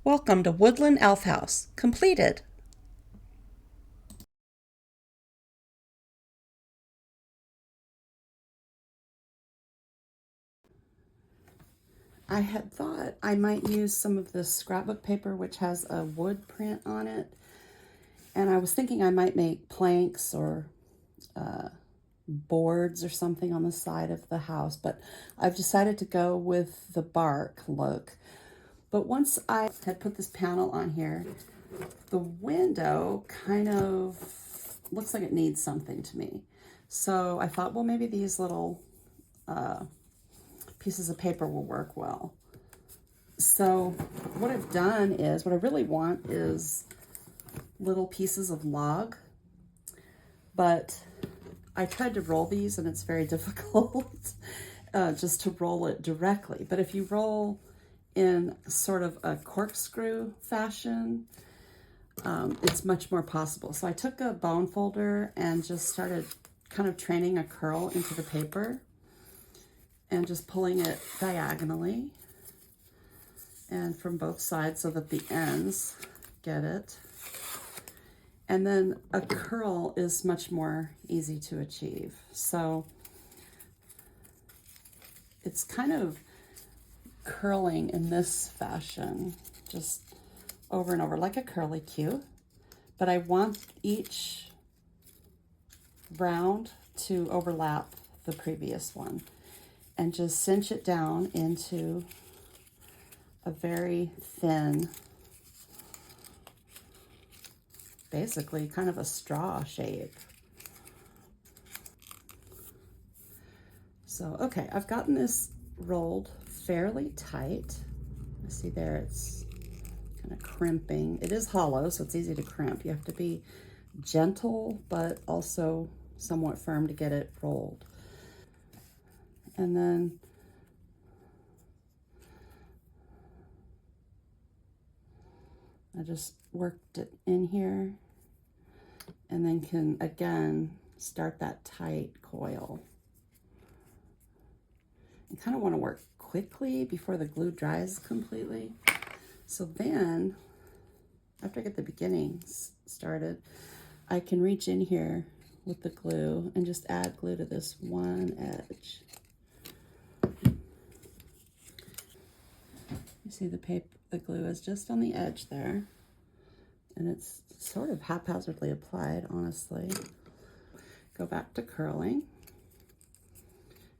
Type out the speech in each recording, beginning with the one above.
Welcome to Woodland Elf House. Completed. I had thought I might use some of this scrapbook paper which has a wood print on it. And I was thinking I might make planks or boards or something on the side of the house, but I've decided to go with the bark look. But once I had put this panel on here, the window kind of looks like it needs something to me. So I thought, well, maybe these little pieces of paper will work well. So what I've done is, what I really want is little pieces of log, but I tried to roll these and it's very difficult just to roll it directly. But if you roll in sort of a corkscrew fashion, it's much more possible. So I took a bone folder and just started kind of training a curl into the paper and just pulling it diagonally and from both sides so that the ends get it. And then a curl is much more easy to achieve. So it's kind of curling in this fashion, just over and over, like a curly Q. But I want each round to overlap the previous one and just cinch it down into a very thin, basically kind of a straw shape. So, okay, I've gotten this rolled fairly tight. I see there it's kind of crimping. It is hollow, so it's easy to crimp. You have to be gentle, but also somewhat firm to get it rolled. And then I just worked it in here and then can again start that tight coil. I kind of want to work quickly before the glue dries completely. So then, after I get the beginnings started, I can reach in here with the glue and just add glue to this one edge. You see the glue is just on the edge there, and it's sort of haphazardly applied, honestly. Go back to curling.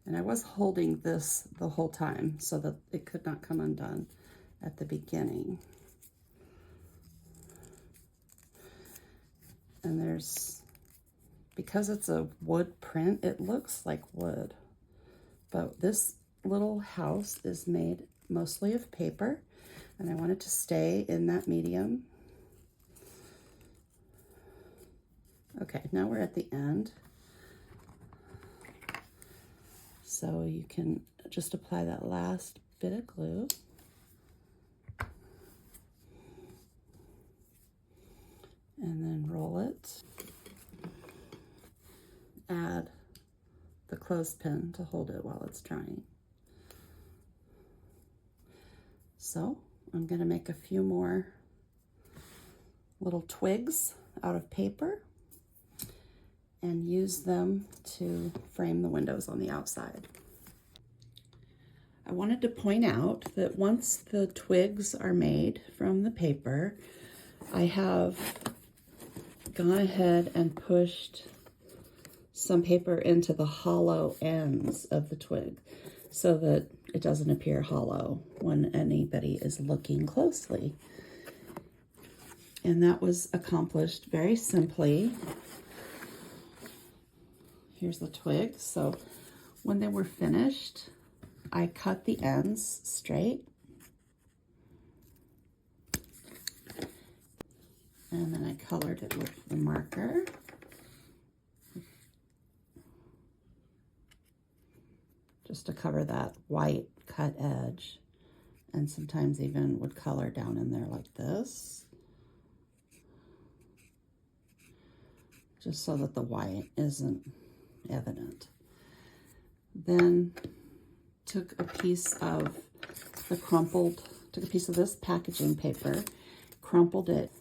And I was holding this the whole time so that it could not come undone at the beginning. And there's, because it's a wood print, it looks like wood. But this little house is made mostly of paper, and I want it to stay in that medium. Okay, now we're at the end. So you can just apply that last bit of glue. And then roll it. Add the clothespin to hold it while it's drying. So I'm going to make a few more little twigs out of paper and use them to frame the windows on the outside. I wanted to point out that once the twigs are made from the paper, I have gone ahead and pushed some paper into the hollow ends of the twig so that it doesn't appear hollow when anybody is looking closely. And that was accomplished very simply. Here's the twig. So when they were finished, I cut the ends straight. And then I colored it with the marker. Just to cover that white cut edge. And sometimes even would color down in there like this. Just so that the white isn't evident. Then took a piece of the crumpled took a piece of this packaging paper, crumpled it.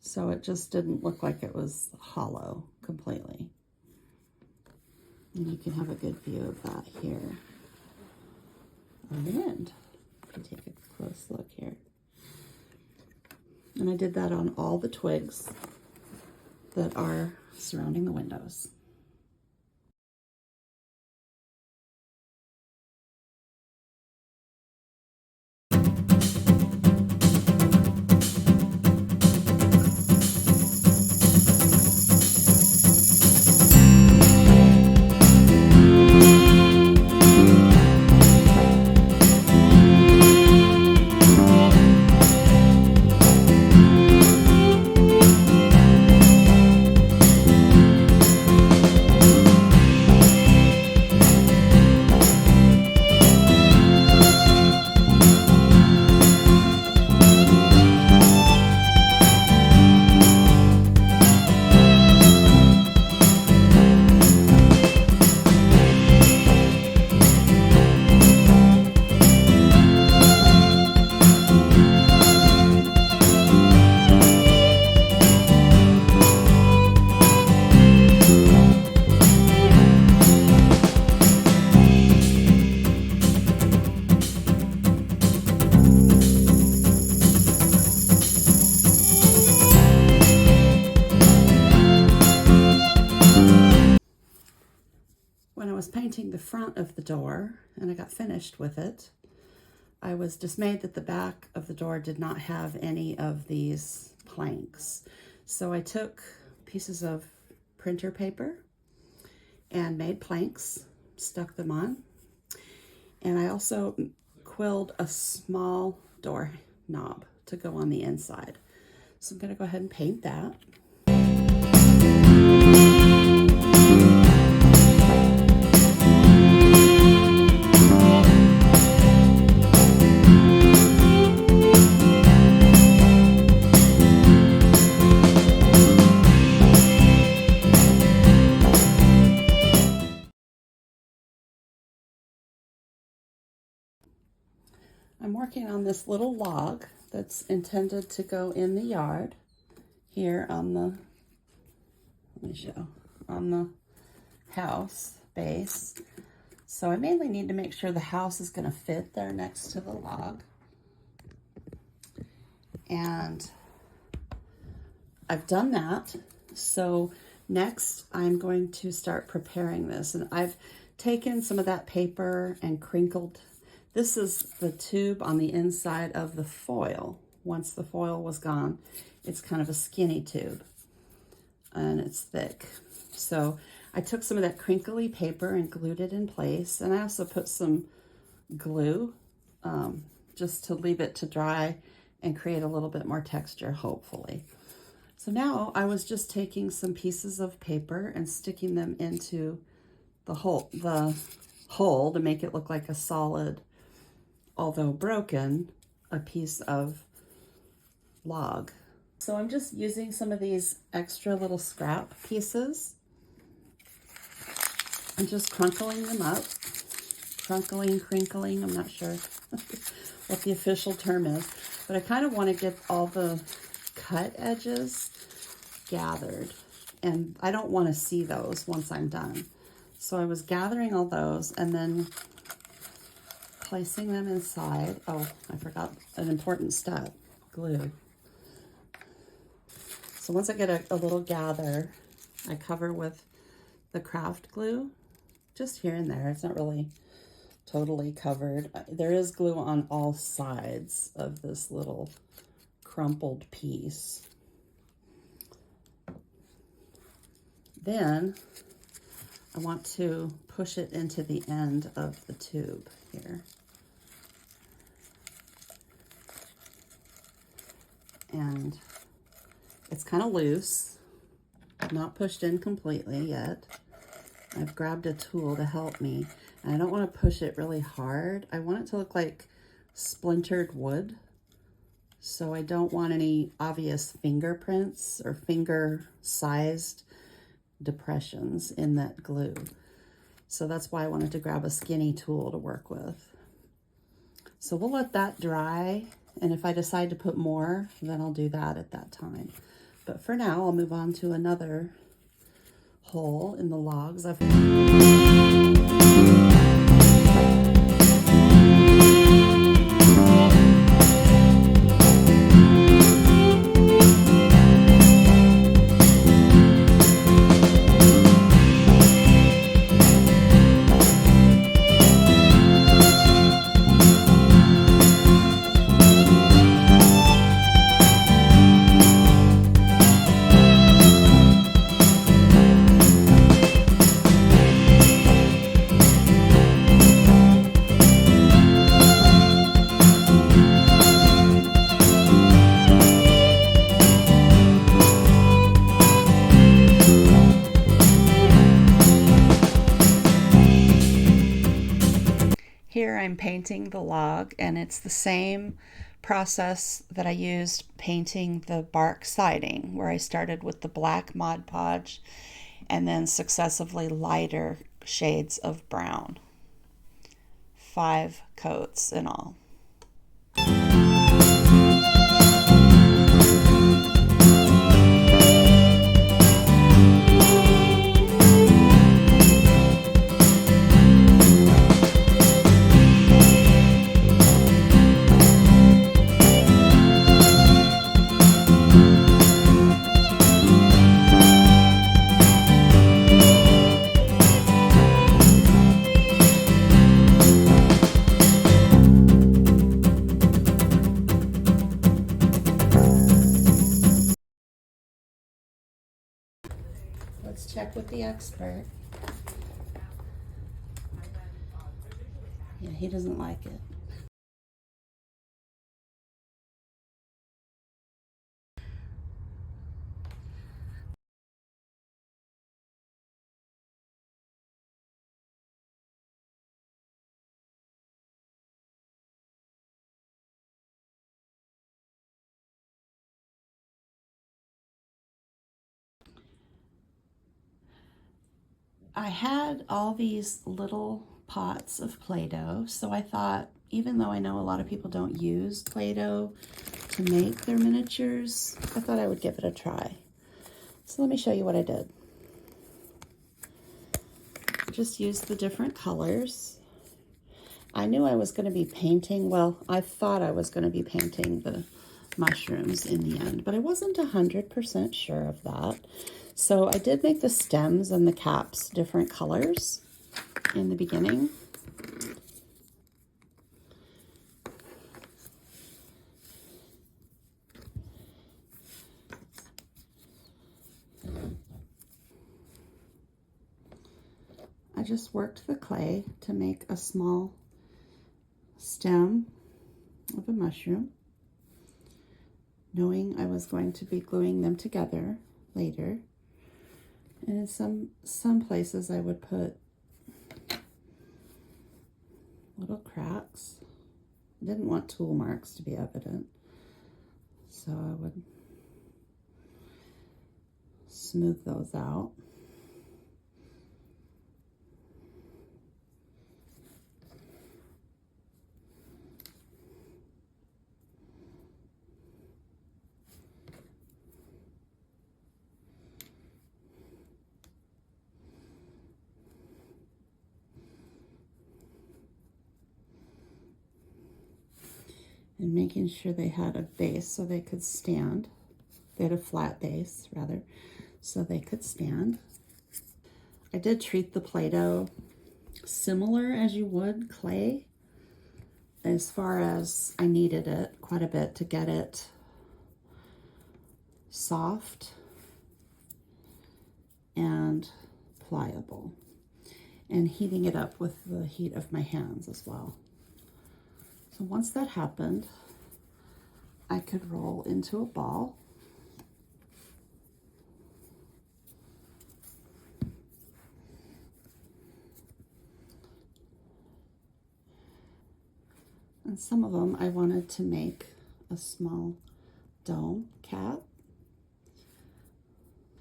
So it just didn't look like it was hollow completely. And you can have a good view of that here on the end. You take a close look here. And I did that on all the twigs that are surrounding the windows. When I was painting the front of the door and I got finished with it, I was dismayed that the back of the door did not have any of these planks. So I took pieces of printer paper and made planks, stuck them on, and I also quilled a small door knob to go on the inside. So I'm going to go ahead and paint that. I'm working on this little log that's intended to go in the yard here on the, let me show, on the house base. So I mainly need to make sure the house is going to fit there next to the log. And I've done that. So next I'm going to start preparing this. And I've taken some of that paper and crinkled. This is the tube on the inside of the foil. Once the foil was gone, it's kind of a skinny tube and it's thick. So I took some of that crinkly paper and glued it in place. And I also put some glue just to leave it to dry and create a little bit more texture, hopefully. So now I was just taking some pieces of paper and sticking them into the hole to make it look like a solid, although broken, a piece of log. So I'm just using some of these extra little scrap pieces and just crunkling them up. Crinkling, I'm not sure what the official term is, but I kind of want to get all the cut edges gathered, and I don't want to see those once I'm done. So I was gathering all those and then placing them inside. Oh, I forgot an important step, glue. So once I get a little gather, I cover with the craft glue, just here and there. It's not really totally covered. There is glue on all sides of this little crumpled piece. Then I want to push it into the end of the tube here. And it's kind of loose. have not pushed in completely yet. I've grabbed a tool to help me, and I don't want to push it really hard. I want it to look like splintered wood, so I don't want any obvious fingerprints or finger-sized depressions in that glue. So that's why I wanted to grab a skinny tool to work with. So we'll let that dry, and if I decide to put more, then I'll do that at that time. But for now, I'll move on to another hole in the logs. Here I'm painting the log, and it's the same process that I used painting the bark siding, where I started with the black Mod Podge and then successively lighter shades of brown. 5 coats in all. Let's check with the expert. Yeah, he doesn't like it. I had all these little pots of Play-Doh, so I thought, even though I know a lot of people don't use Play-Doh to make their miniatures, I thought I would give it a try. So let me show you what I did. Just used the different colors. I knew I was going to be painting, well, I thought I was going to be painting the mushrooms in the end, but I wasn't 100% sure of that. So I did make the stems and the caps different colors in the beginning. I just worked the clay to make a small stem of a mushroom, knowing I was going to be gluing them together later. And in some places I would put little cracks. I didn't want tool marks to be evident, so I would smooth those out. And making sure they had a base so they could stand. They had a flat base, rather, so they could stand. I did treat the Play-Doh similar as you would clay, as far as I needed it quite a bit to get it soft and pliable, and heating it up with the heat of my hands as well. So once that happened, I could roll into a ball. And some of them I wanted to make a small dome cap.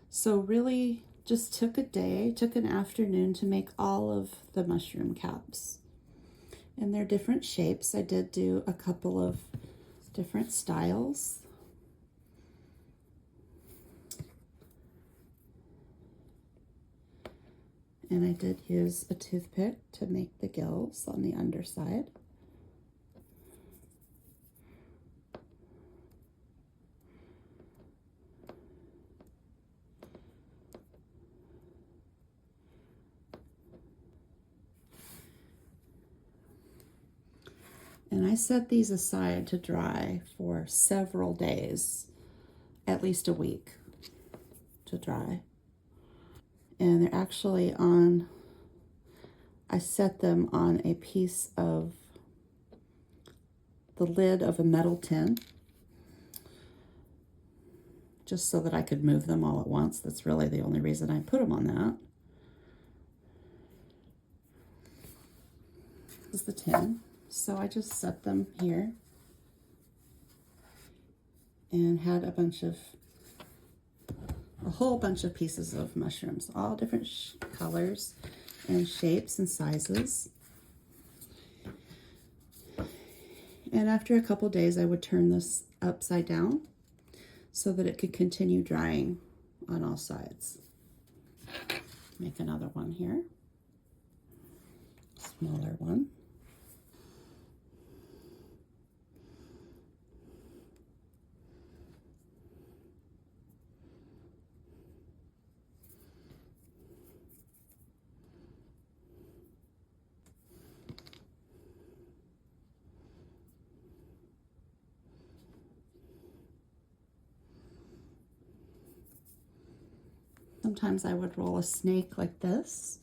So really just took a day, took an afternoon to make all of the mushroom caps. And they're different shapes. I did do a couple of different styles. And I did use a toothpick to make the gills on the underside. And I set these aside to dry for several days, at least a week to dry. And they're actually on, I set them on a piece of the lid of a metal tin, just so that I could move them all at once. That's really the only reason I put them on that. This is the tin. So I just set them here and had a whole bunch of pieces of mushrooms, all different colors and shapes and sizes. And after a couple days, I would turn this upside down so that it could continue drying on all sides. Make another one here, smaller one. Sometimes I would roll a snake like this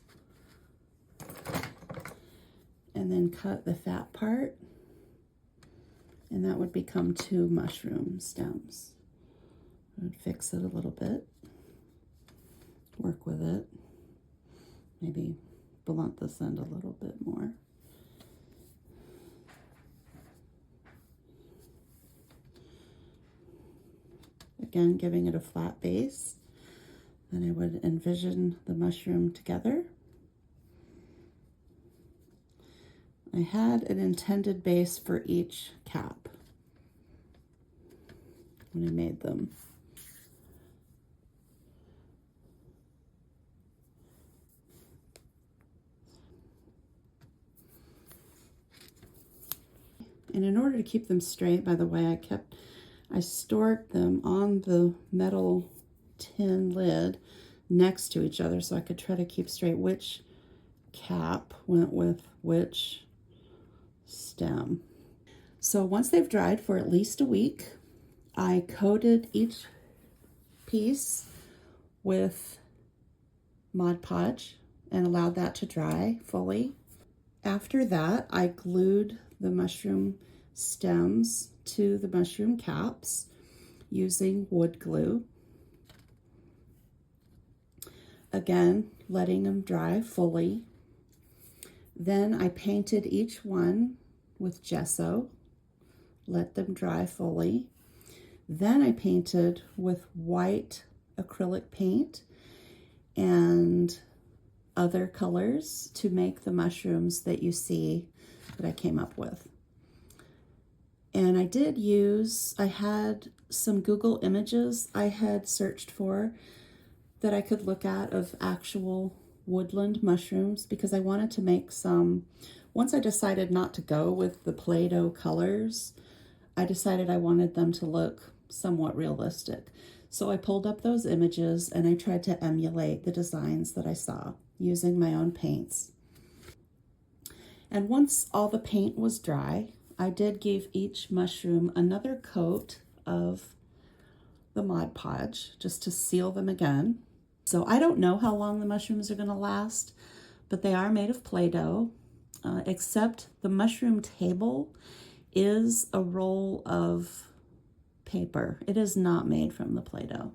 and then cut the fat part, and that would become 2 mushroom stems. I would fix it a little bit, work with it, maybe blunt this end a little bit more. Again, giving it a flat base. Then I would envision the mushroom together. I had an intended base for each cap when I made them. And in order to keep them straight, by the way, I stored them on the metal tin lid next to each other so I could try to keep straight which cap went with which stem. So once they've dried for at least a week, I coated each piece with Mod Podge and allowed that to dry fully. After that, I glued the mushroom stems to the mushroom caps using wood glue. Again, letting them dry fully. Then I painted each one with gesso, let them dry fully. Then I painted with white acrylic paint and other colors to make the mushrooms that you see that I came up with. And I had some Google images I had searched for that I could look at of actual woodland mushrooms, because I wanted to make some. Once I decided not to go with the Play-Doh colors, I decided I wanted them to look somewhat realistic. So I pulled up those images and I tried to emulate the designs that I saw using my own paints. And once all the paint was dry, I did give each mushroom another coat of the Mod Podge just to seal them again. So I don't know how long the mushrooms are going to last, but they are made of Play-Doh, except the mushroom table is a roll of paper. It is not made from the Play-Doh.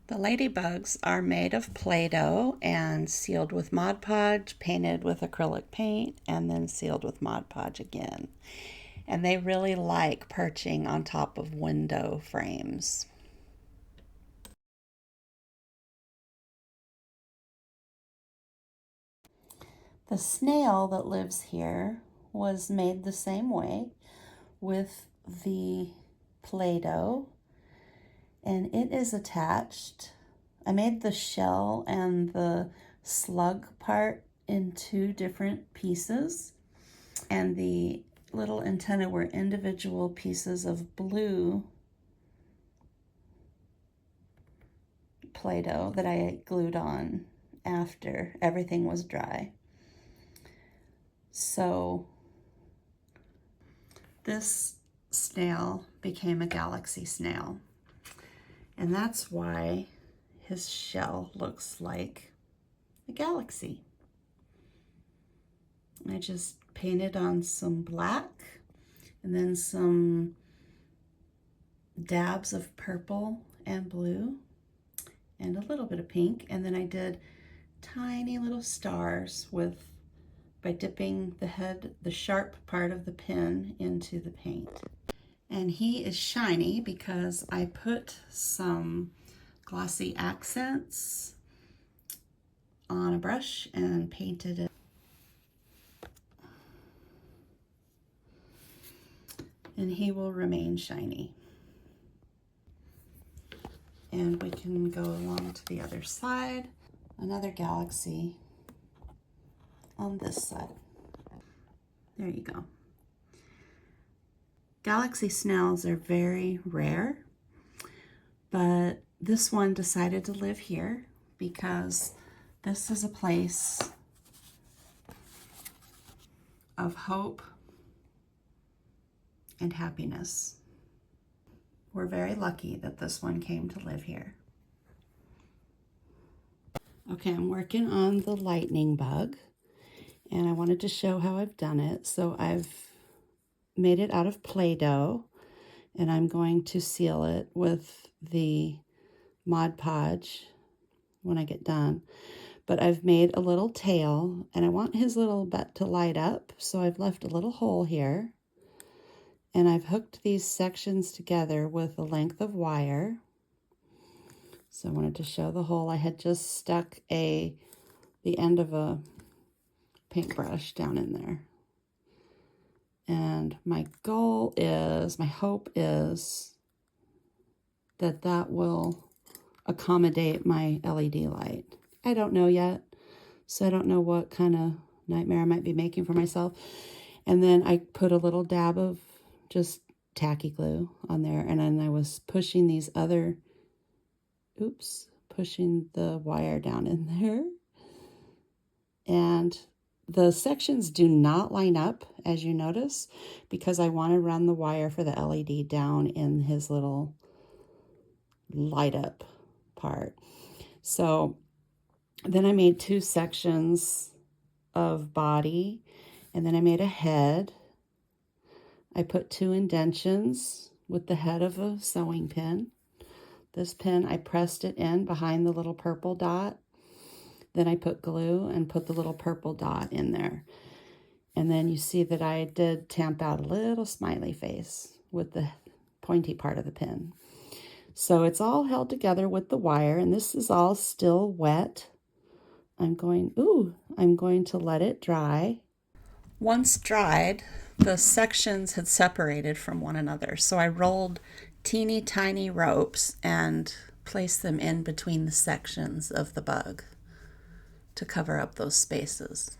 The ladybugs are made of Play-Doh and sealed with Mod Podge, painted with acrylic paint, and then sealed with Mod Podge again. And they really like perching on top of window frames. The snail that lives here was made the same way with the Play-Doh, and it is attached. I made the shell and the slug part in two different pieces, and the little antennae were individual pieces of blue Play-Doh that I glued on after everything was dry. So this snail became a galaxy snail, and that's why his shell looks like a galaxy. I just painted on some black and then some dabs of purple and blue and a little bit of pink, and then I did tiny little stars by dipping the sharp part of the pen into the paint. And he is shiny because I put some glossy accents on a brush and painted it. And he will remain shiny. And we can go along to the other side. Another galaxy on this side. There you go. Galaxy snails are very rare, but this one decided to live here because this is a place of hope and happiness. We're very lucky that this one came to live here. Okay, I'm working on the lightning bug, and I wanted to show how I've done it. So I've made it out of Play-Doh, and I'm going to seal it with the Mod Podge when I get done. But I've made a little tail, and I want his little butt to light up, so I've left a little hole here. And I've hooked these sections together with a length of wire. So I wanted to show the hole. I had just stuck the end of a paintbrush down in there. And my hope is that will accommodate my LED light. I don't know yet, so I don't know what kind of nightmare I might be making for myself. And then I put a little dab of just tacky glue on there, and then I was pushing pushing the wire down in there. And the sections do not line up, as you notice, because I want to run the wire for the LED down in his little light up part. So then I made two sections of body, and then I made a head. I put two indentions with the head of a sewing pin. This pin, I pressed it in behind the little purple dot. Then I put glue and put the little purple dot in there. And then you see that I did tamp out a little smiley face with the pointy part of the pin. So it's all held together with the wire, and this is all still wet. I'm going to let it dry. Once dried, the sections had separated from one another, so I rolled teeny tiny ropes and placed them in between the sections of the bug to cover up those spaces.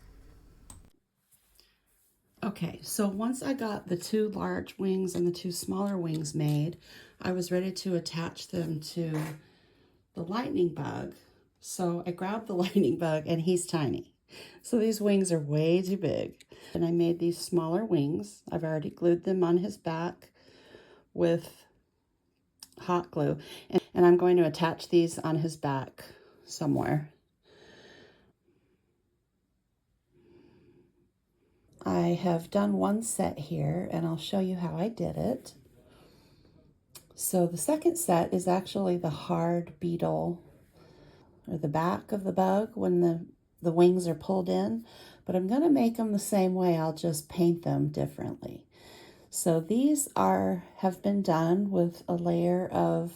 Okay, so once I got the two large wings and the two smaller wings made, I was ready to attach them to the lightning bug. So I grabbed the lightning bug, and he's tiny. So these wings are way too big. And I made these smaller wings. I've already glued them on his back with hot glue. And I'm going to attach these on his back somewhere. I have done one set here, and I'll show you how I did it. So the second set is actually the hard beetle, or the back of the bug when the wings are pulled in, but I'm going to make them the same way. I'll just paint them differently. So these have been done with a layer of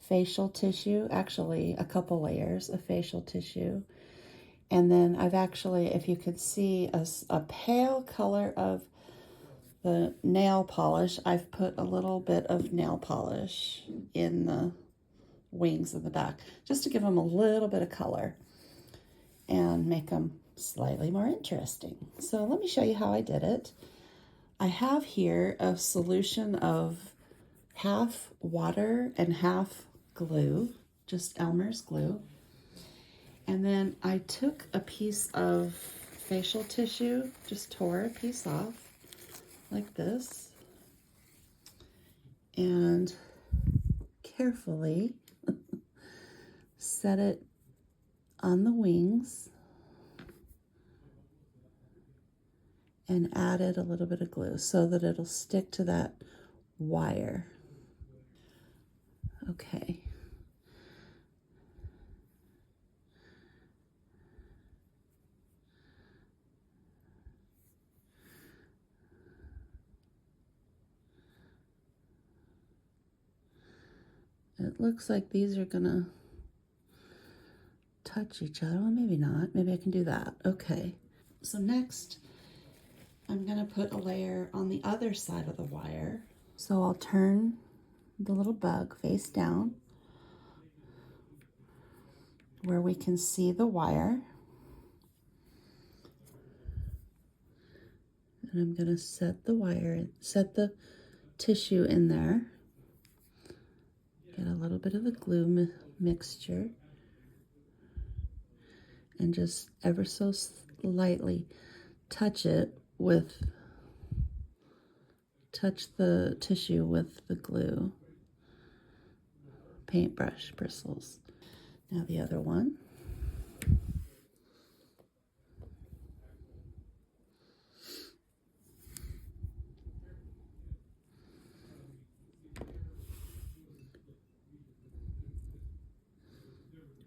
facial tissue, actually a couple layers of facial tissue. And then I've actually, if you could see, a pale color of the nail polish. I've put a little bit of nail polish in the wings in the back, just to give them a little bit of color and make them slightly more interesting. So let me show you how I did it. I have here a solution of half water and half glue, just Elmer's glue. And then I took a piece of facial tissue, just tore a piece off like this, and carefully set it on the wings and added a little bit of glue so that it'll stick to that wire. Okay. It looks like these are gonna touch each other. Well, maybe not. Maybe I can do that. Okay. So next, I'm gonna put a layer on the other side of the wire. So I'll turn the little bug face down where we can see the wire. And I'm gonna set the tissue in there. Get a little bit of the glue mixture and just ever so lightly touch the tissue with the glue paintbrush bristles. Now the other one.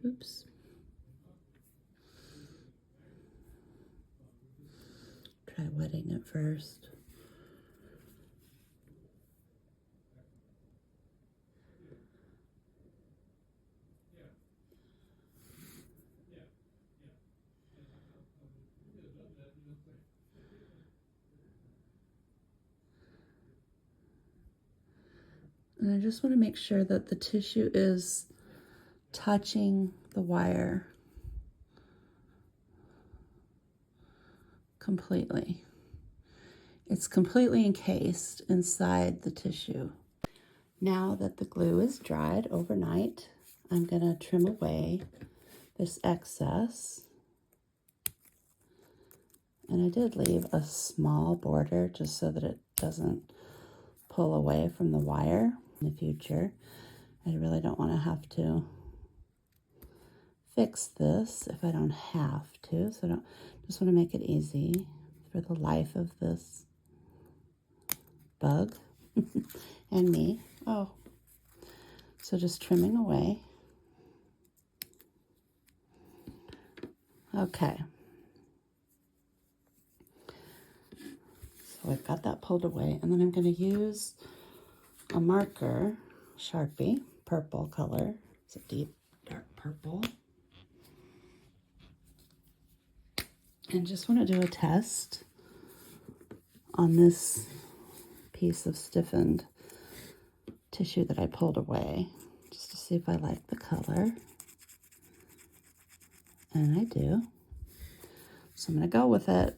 Oops. Try wetting it first. And I just want to make sure that the tissue is touching the wire completely. It's completely encased inside the tissue. Now that the glue is dried overnight, I'm going to trim away this excess. And I did leave a small border just so that it doesn't pull away from the wire in the future. I really don't want to have to fix this if I don't have to. So I just want to make it easy for the life of this bug and me. Oh, so just trimming away. Okay. So I've got that pulled away, and then I'm going to use a marker, Sharpie, purple color. It's a deep dark purple. And just want to do a test on this piece of stiffened tissue that I pulled away, just to see if I like the color. And I do. So I'm going to go with it.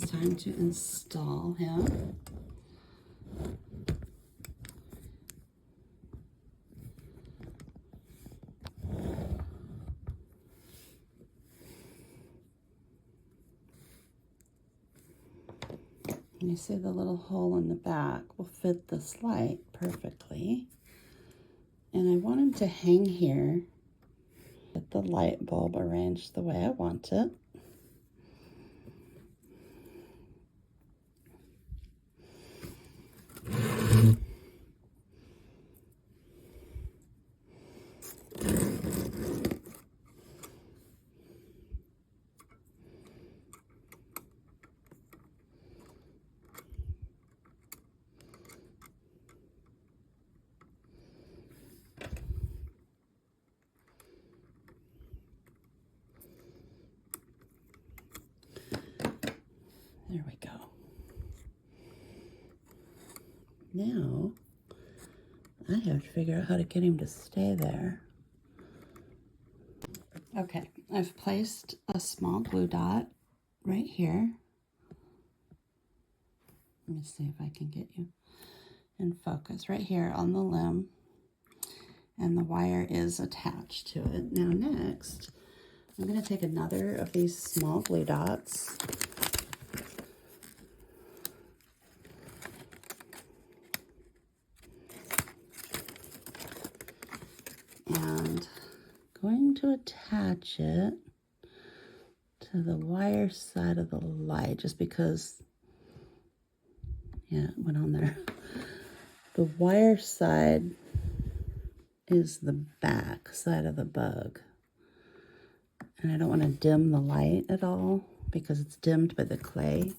it's time to install him. And you see the little hole in the back will fit this light perfectly. And I want him to hang here. Get the light bulb arranged the way I want it. There we go. Now, I have to figure out how to get him to stay there. Okay, I've placed a small blue dot right here. Let me see if I can get you in focus. Right here on the limb. And the wire is attached to it. Now next, I'm going to take another of these small blue dots. And going to attach it to the wire side of the light, just because, yeah, it went on there. The wire side is the back side of the bug. And I don't want to dim the light at all because it's dimmed by the clay.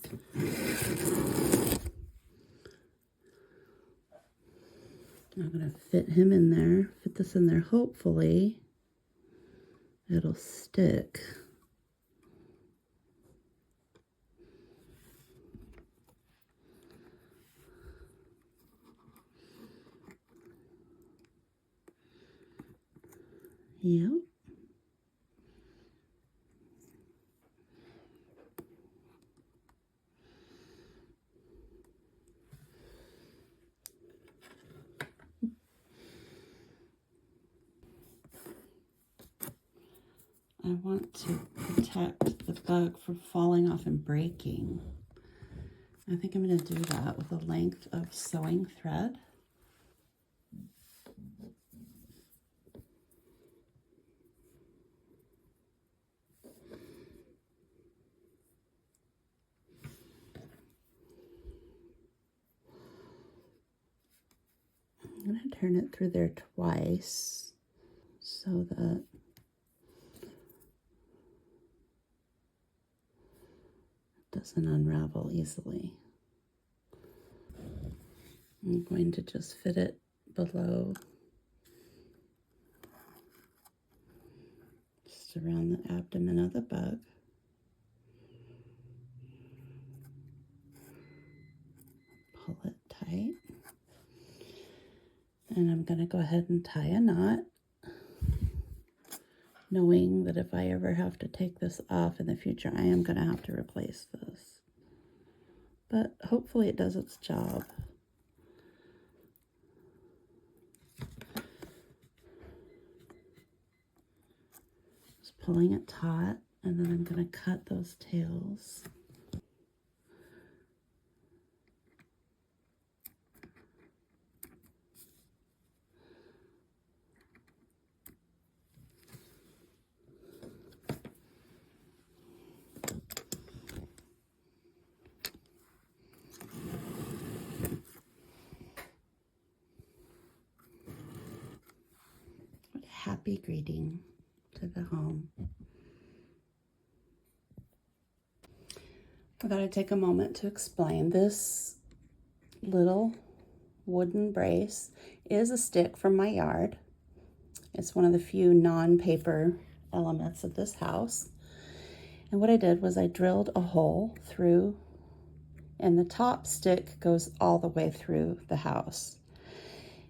I'm going to fit him in there, fit this in there. Hopefully it'll stick. Yep. I want to protect the bug from falling off and breaking. I think I'm going to do that with a length of sewing thread. I'm going to turn it through there twice so that it doesn't unravel easily. I'm going to just fit it below, just around the abdomen of the bug. Pull it tight. And I'm going to go ahead and tie a knot, knowing that if I ever have to take this off in the future, I am going to have to replace this. But hopefully it does its job. Just pulling it taut, and then I'm going to cut those tails. Happy greeting to the home. I thought I'd take a moment to explain. This little wooden brace is a stick from my yard. It's one of the few non-paper elements of this house. And what I did was I drilled a hole through, and the top stick goes all the way through the house.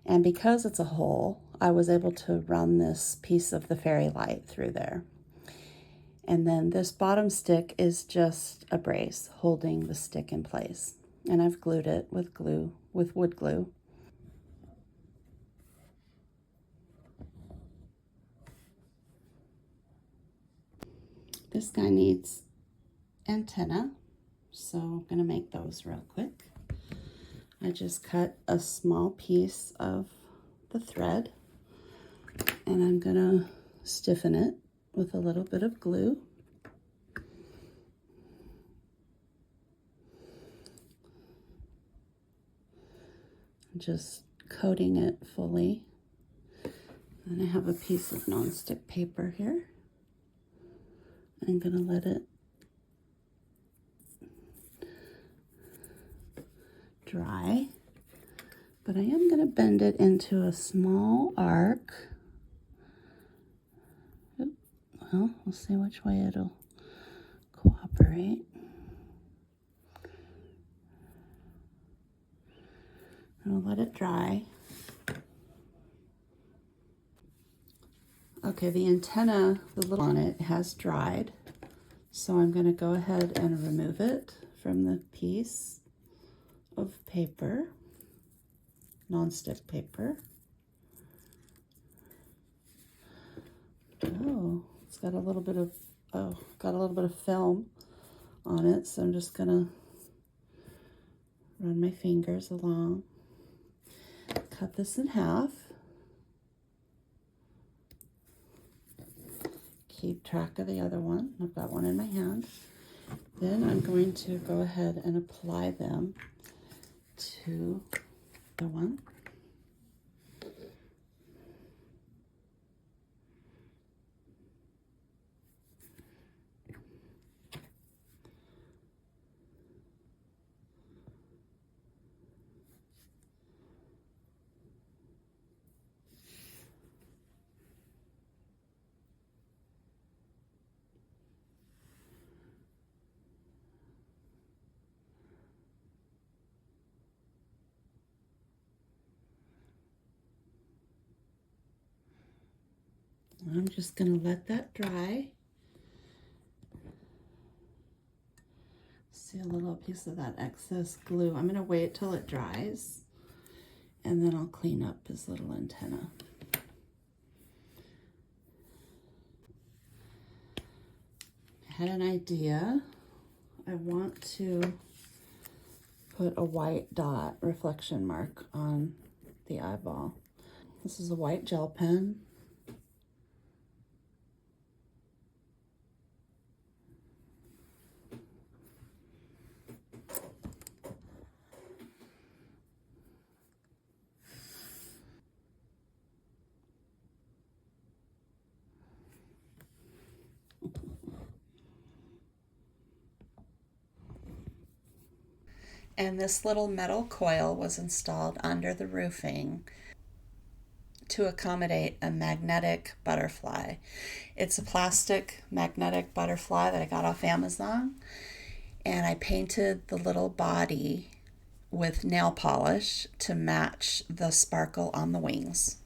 And because it's a hole, I was able to run this piece of the fairy light through there. And then this bottom stick is just a brace holding the stick in place. And I've glued it with glue, with wood glue. This guy needs antenna, so I'm gonna make those real quick. I just cut a small piece of the thread and I'm gonna stiffen it with a little bit of glue. Just coating it fully. And I have a piece of nonstick paper here. I'm gonna let it dry, but I am gonna bend it into a small arc. Well, we'll see which way it'll cooperate. I'll let it dry. Okay, the antenna, the little on it has dried. So I'm going to go ahead and remove it from the piece of paper, nonstick paper. Oh, it's got a little bit of film on it. So I'm just going to run my fingers along, cut this in half. Keep track of the other one. I've got one in my hand. Then I'm going to go ahead and apply them to the one. I'm just going to let that dry. See a little piece of that excess glue. I'm going to wait till it dries and then I'll clean up his little antenna. I had an idea. I want to put a white dot reflection mark on the eyeball. This is a white gel pen. And this little metal coil was installed under the roofing to accommodate a magnetic butterfly. It's a plastic magnetic butterfly that I got off Amazon, and I painted the little body with nail polish to match the sparkle on the wings.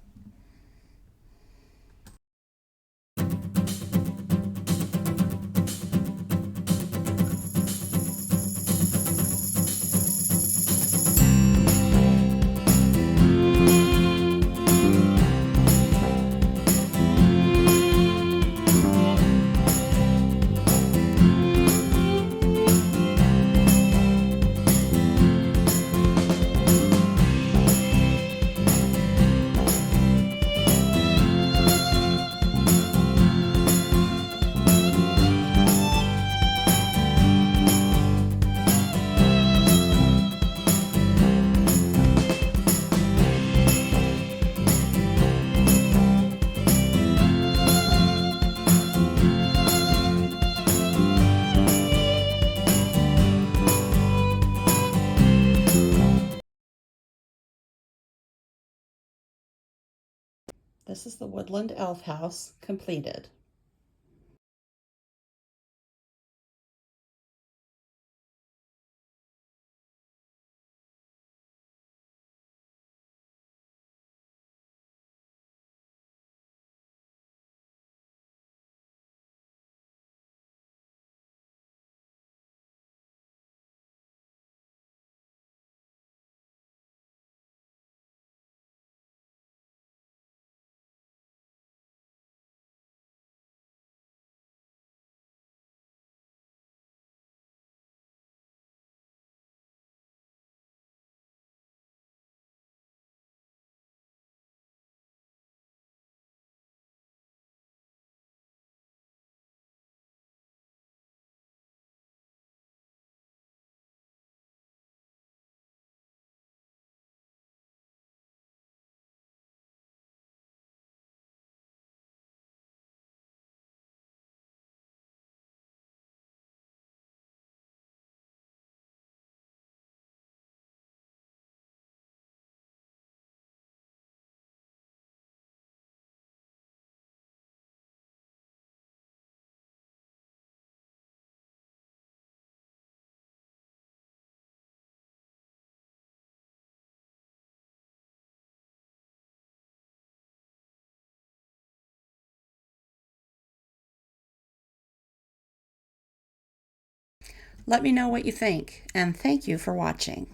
This is the Woodland Elf House completed. Let me know what you think, and thank you for watching.